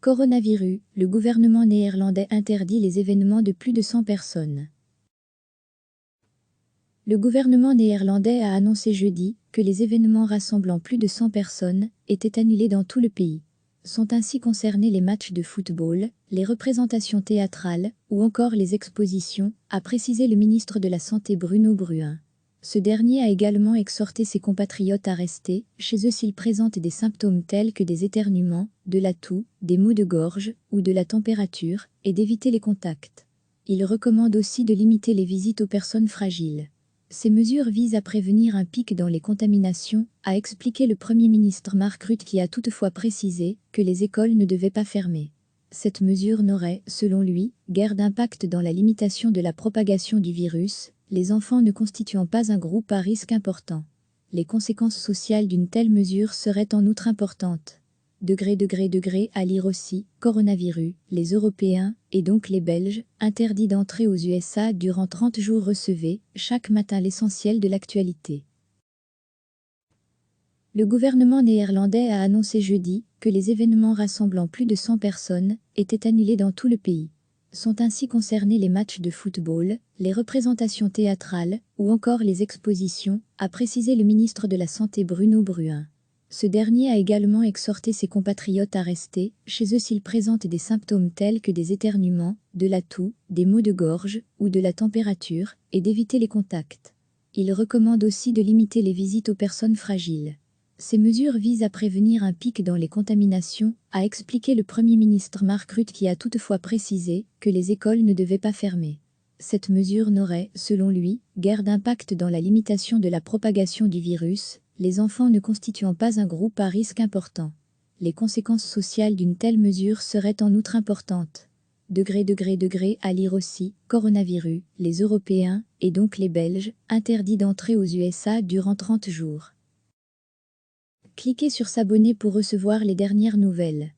Coronavirus, le gouvernement néerlandais interdit les événements de plus de 100 personnes. Le gouvernement néerlandais a annoncé jeudi que les événements rassemblant plus de 100 personnes étaient annulés dans tout le pays. Sont ainsi concernés les matchs de football, les représentations théâtrales ou encore les expositions, a précisé le ministre de la Santé Bruno Bruin. Ce dernier a également exhorté ses compatriotes à rester chez eux s'ils présentent des symptômes tels que des éternuements, de la toux, des maux de gorge ou de la température, et d'éviter les contacts. Il recommande aussi de limiter les visites aux personnes fragiles. Ces mesures visent à prévenir un pic dans les contaminations, a expliqué le Premier ministre Mark Rutte, qui a toutefois précisé que les écoles ne devaient pas fermer. Cette mesure n'aurait, selon lui, guère d'impact dans la limitation de la propagation du virus, les enfants ne constituant pas un groupe à risque important. Les conséquences sociales d'une telle mesure seraient en outre importantes. À lire aussi, coronavirus, les Européens, et donc les Belges, interdits d'entrer aux USA durant 30 jours. Recevez, chaque matin, l'essentiel de l'actualité. Le gouvernement néerlandais a annoncé jeudi que les événements rassemblant plus de 100 personnes étaient annulés dans tout le pays. Sont ainsi concernés les matchs de football, les représentations théâtrales ou encore les expositions, a précisé le ministre de la Santé Bruno Bruin. Ce dernier a également exhorté ses compatriotes à rester chez eux s'ils présentent des symptômes tels que des éternuements, de la toux, des maux de gorge ou de la température, et d'éviter les contacts. Il recommande aussi de limiter les visites aux personnes fragiles. Ces mesures visent à prévenir un pic dans les contaminations, a expliqué le Premier ministre Mark Rutte, qui a toutefois précisé que les écoles ne devaient pas fermer. Cette mesure n'aurait, selon lui, guère d'impact dans la limitation de la propagation du virus, les enfants ne constituant pas un groupe à risque important. Les conséquences sociales d'une telle mesure seraient en outre importantes. À lire aussi, coronavirus, les Européens, et donc les Belges, interdits d'entrer aux USA durant 30 jours. Cliquez sur s'abonner pour recevoir les dernières nouvelles.